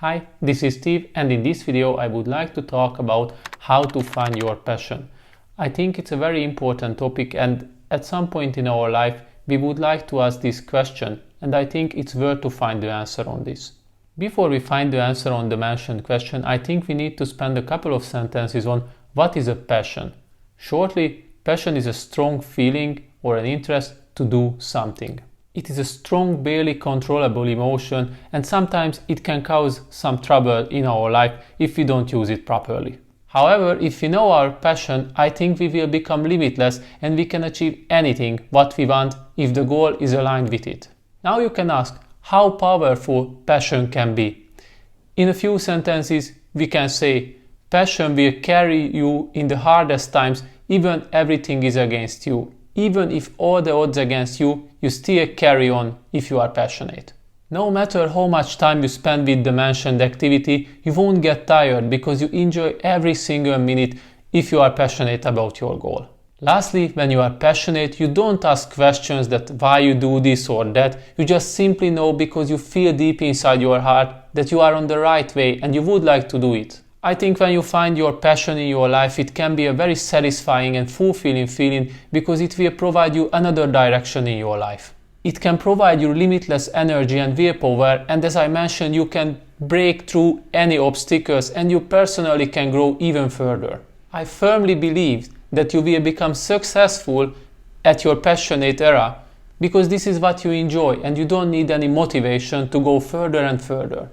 Hi, this is Steve, and in this video I would like to talk about how to find your passion. I think it's a very important topic, and at some point in our life we would like to ask this question, and I think it's worth to find the answer on this. Before we find the answer on the mentioned question, I think we need to spend a couple of sentences on what is a passion. Shortly, passion is a strong feeling or an interest to do something. It is a strong, barely controllable emotion, and sometimes it can cause some trouble in our life if we don't use it properly. However, if we know our passion, I think we will become limitless and we can achieve anything what we want if the goal is aligned with it. Now you can ask how powerful passion can be. In a few sentences, we can say, passion will carry you in the hardest times, even everything is against you. Even if all the odds against you, you still carry on if you are passionate. No matter how much time you spend with the mentioned activity, you won't get tired because you enjoy every single minute if you are passionate about your goal. Lastly, when you are passionate, you don't ask questions that why you do this or that, you just simply know because you feel deep inside your heart that you are on the right way and you would like to do it. I think when you find your passion in your life, it can be a very satisfying and fulfilling feeling because it will provide you another direction in your life. It can provide you limitless energy and willpower, and as I mentioned, you can break through any obstacles and you personally can grow even further. I firmly believe that you will become successful at your passionate era because this is what you enjoy and you don't need any motivation to go further and further.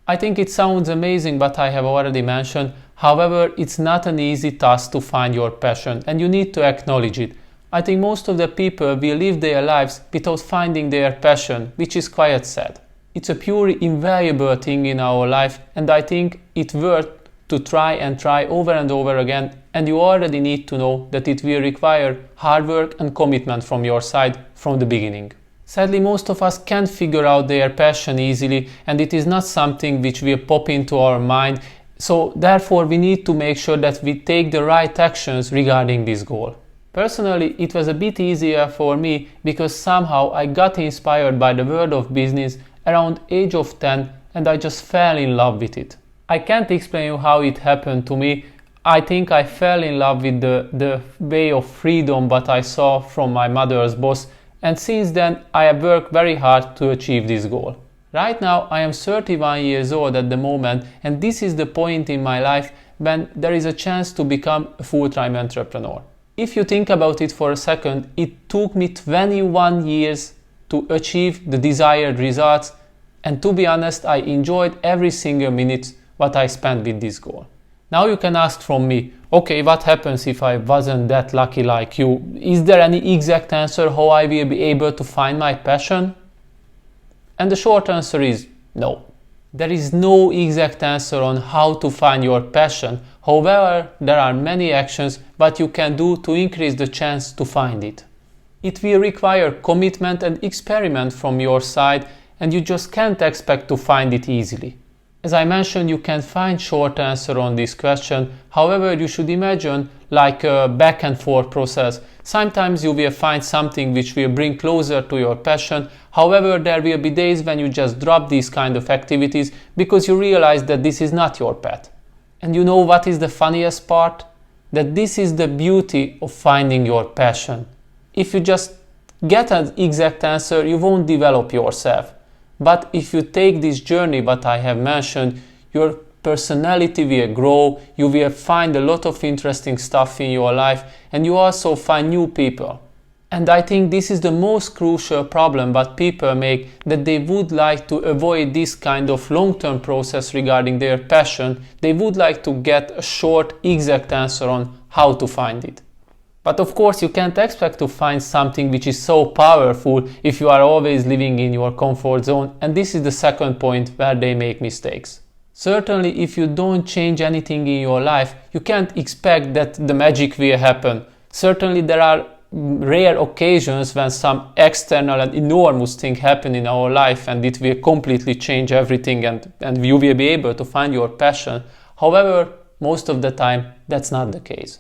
I think it sounds amazing what I have already mentioned, however, it's not an easy task to find your passion and you need to acknowledge it. I think most of the people will live their lives without finding their passion, which is quite sad. It's a purely invaluable thing in our life and I think it's worth to try over and over again, and you already need to know that it will require hard work and commitment from your side from the beginning. Sadly, most of us can't figure out their passion easily and it is not something which will pop into our mind, so therefore we need to make sure that we take the right actions regarding this goal. Personally, it was a bit easier for me because somehow I got inspired by the world of business around age of 10 and I just fell in love with it. I can't explain you how it happened to me. I think I fell in love with the way of freedom that I saw from my mother's boss, and since then I have worked very hard to achieve this goal. Right now I am 31 years old at the moment, and this is the point in my life when there is a chance to become a full-time entrepreneur. If you think about it for a second, it took me 21 years to achieve the desired results, and to be honest, I enjoyed every single minute what I spent with this goal. Now you can ask from me, okay, what happens if I wasn't that lucky like you? Is there any exact answer how I will be able to find my passion? And the short answer is no. There is no exact answer on how to find your passion. However, there are many actions that you can do to increase the chance to find it. It will require commitment and experiment from your side, and you just can't expect to find it easily. As I mentioned, you can find short answer on this question, however you should imagine like a back and forth process. Sometimes you will find something which will bring closer to your passion, however there will be days when you just drop these kind of activities because you realize that this is not your path. And you know what is the funniest part? That this is the beauty of finding your passion. If you just get an exact answer, you won't develop yourself. But if you take this journey that I have mentioned, your personality will grow, you will find a lot of interesting stuff in your life, and you also find new people. And I think this is the most crucial problem that people make, that they would like to avoid this kind of long-term process regarding their passion. They would like to get a short, exact answer on how to find it. But of course you can't expect to find something which is so powerful if you are always living in your comfort zone, and this is the second point where they make mistakes. Certainly if you don't change anything in your life, you can't expect that the magic will happen. Certainly there are rare occasions when some external and enormous thing happen in our life and it will completely change everything and you will be able to find your passion. However, most of the time that's not the case.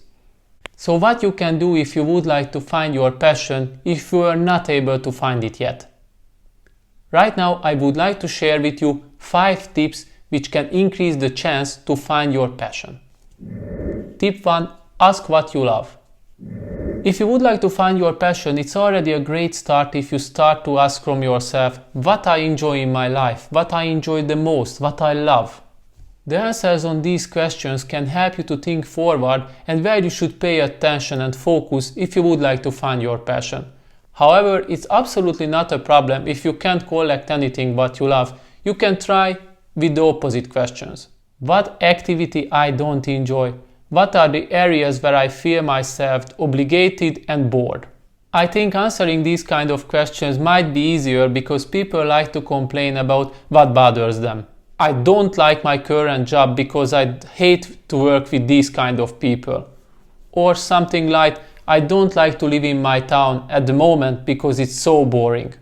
So what you can do if you would like to find your passion if you are not able to find it yet? Right now I would like to share with you 5 tips which can increase the chance to find your passion. Tip 1. Ask what you love. If you would like to find your passion, it's already a great start if you start to ask from yourself, what I enjoy in my life, what I enjoy the most, what I love. The answers on these questions can help you to think forward and where you should pay attention and focus if you would like to find your passion. However, it's absolutely not a problem if you can't collect anything what you love. You can try with the opposite questions. What activity I don't enjoy? What are the areas where I feel myself obligated and bored? I think answering these kind of questions might be easier because people like to complain about what bothers them. I don't like my current job because I hate to work with these kind of people. Or something like, I don't like to live in my town at the moment because it's so boring.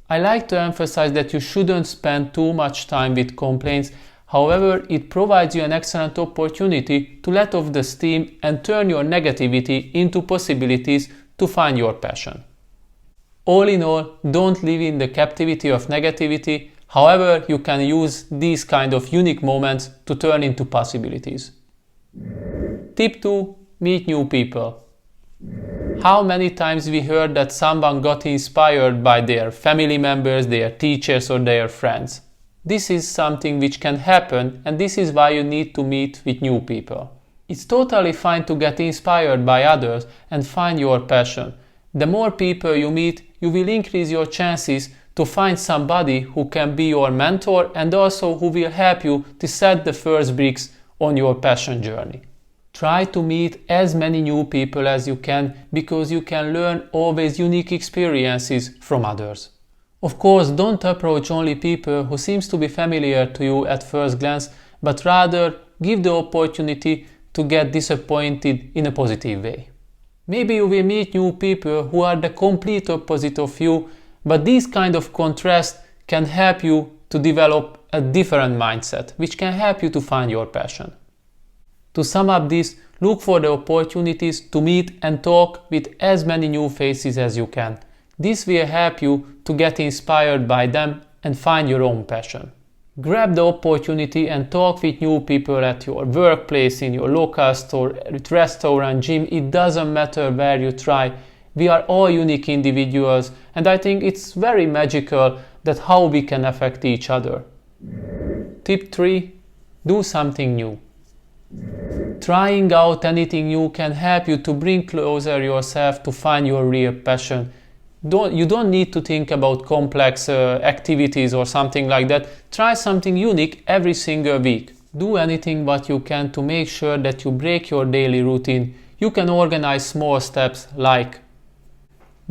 I like to emphasize that you shouldn't spend too much time with complaints. However, it provides you an excellent opportunity to let off the steam and turn your negativity into possibilities to find your passion. All in all, don't live in the captivity of negativity. However, you can use these kind of unique moments to turn into possibilities. Tip 2. Meet new people. How many times we heard that someone got inspired by their family members, their teachers or their friends? This is something which can happen, and this is why you need to meet with new people. It's totally fine to get inspired by others and find your passion. The more people you meet, you will increase your chances to find somebody who can be your mentor and also who will help you to set the first bricks on your passion journey. Try to meet as many new people as you can because you can learn always unique experiences from others. Of course, don't approach only people who seems to be familiar to you at first glance, but rather give the opportunity to get disappointed in a positive way. Maybe you will meet new people who are the complete opposite of you, but this kind of contrast can help you to develop a different mindset, which can help you to find your passion. To sum up this, look for the opportunities to meet and talk with as many new faces as you can. This will help you to get inspired by them and find your own passion. Grab the opportunity and talk with new people at your workplace, in your local store, at restaurant, gym. It doesn't matter where you try. We are all unique individuals, and I think it's very magical that how we can affect each other. Tip 3. Do something new. Trying out anything new can help you to bring closer yourself to find your real passion. You don't need to think about complex activities or something like that. Try something unique every single week. Do anything what you can to make sure that you break your daily routine. You can organize small steps like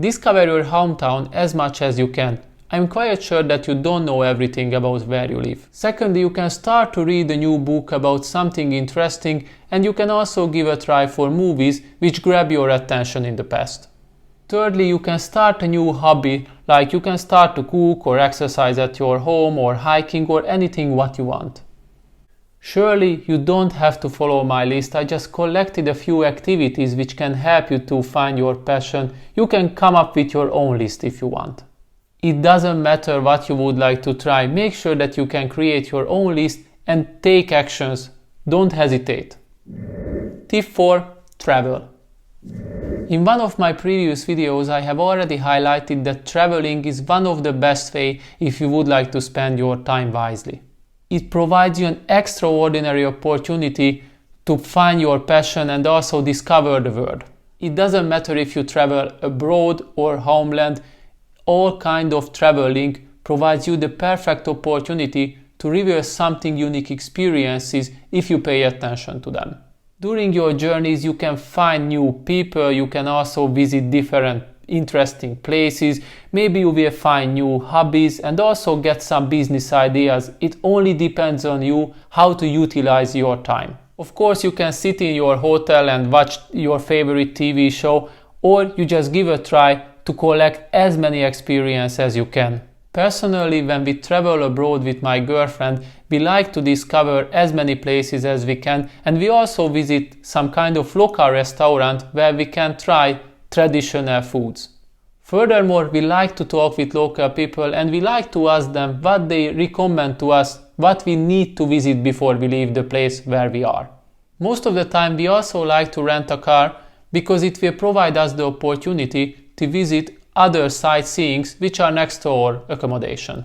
discover your hometown as much as you can. I'm quite sure that you don't know everything about where you live. Secondly, you can start to read a new book about something interesting, and you can also give a try for movies which grab your attention in the past. Thirdly, you can start a new hobby, like you can start to cook or exercise at your home or hiking or anything what you want. Surely you don't have to follow my list. I just collected a few activities which can help you to find your passion. You can come up with your own list if you want. It doesn't matter what you would like to try. Make sure that you can create your own list and take actions. Don't hesitate. Tip 4. Travel. In one of my previous videos, I have already highlighted that traveling is one of the best ways if you would like to spend your time wisely. It provides you an extraordinary opportunity to find your passion and also discover the world. It doesn't matter if you travel abroad or homeland, all kind of traveling provides you the perfect opportunity to reveal something unique experiences if you pay attention to them. During your journeys, you can find new people, you can also visit different interesting places, maybe you will find new hobbies and also get some business ideas. It only depends on you how to utilize your time. Of course, you can sit in your hotel and watch your favorite TV show, or you just give a try to collect as many experiences as you can. Personally, when we travel abroad with my girlfriend, we like to discover as many places as we can, and we also visit some kind of local restaurant where we can try traditional foods. Furthermore, we like to talk with local people and we like to ask them what they recommend to us, what we need to visit before we leave the place where we are. Most of the time we also like to rent a car because it will provide us the opportunity to visit other sightseeings which are next to our accommodation.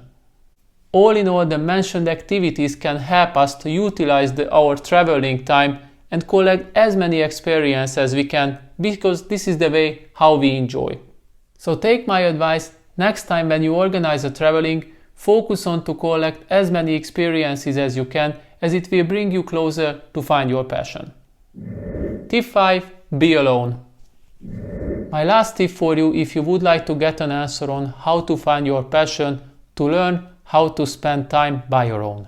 All in all, the mentioned activities can help us to utilize our traveling time and collect as many experiences as we can, because this is the way how we enjoy. So take my advice, next time when you organize a traveling, focus on to collect as many experiences as you can, as it will bring you closer to find your passion. Tip 5. Be alone. My last tip for you, if you would like to get an answer on how to find your passion, to learn how to spend time by your own.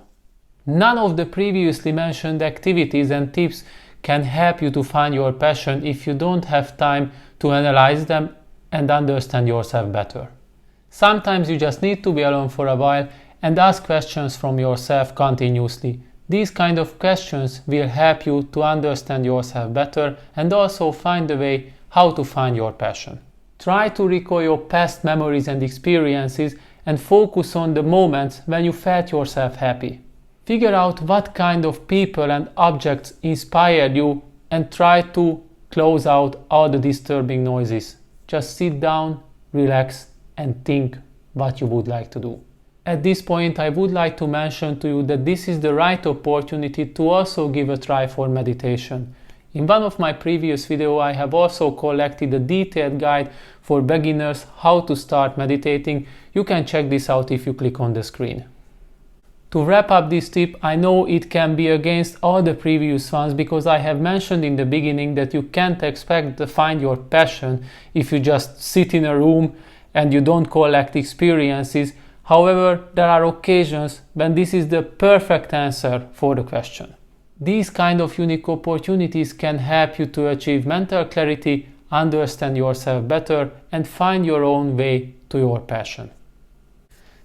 None of the previously mentioned activities and tips can help you to find your passion if you don't have time to analyze them and understand yourself better. Sometimes you just need to be alone for a while and ask questions from yourself continuously. These kind of questions will help you to understand yourself better and also find a way how to find your passion. Try to recall your past memories and experiences and focus on the moments when you felt yourself happy. Figure out what kind of people and objects inspired you and try to close out all the disturbing noises. Just sit down, relax, and think what you would like to do. At this point, I would like to mention to you that this is the right opportunity to also give a try for meditation. In one of my previous videos, I have also collected a detailed guide for beginners how to start meditating. You can check this out if you click on the screen. To wrap up this tip, I know it can be against all the previous ones because I have mentioned in the beginning that you can't expect to find your passion if you just sit in a room and you don't collect experiences. However, there are occasions when this is the perfect answer for the question. These kind of unique opportunities can help you to achieve mental clarity, understand yourself better, and find your own way to your passion.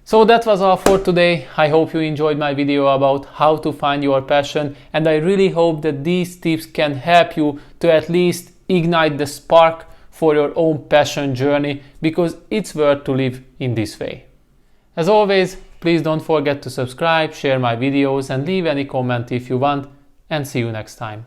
So that was all for today. I hope you enjoyed my video about how to find your passion, and I really hope that these tips can help you to at least ignite the spark for your own passion journey, because it's worth to live in this way. As always, please don't forget to subscribe, share my videos, and leave any comment if you want, and see you next time.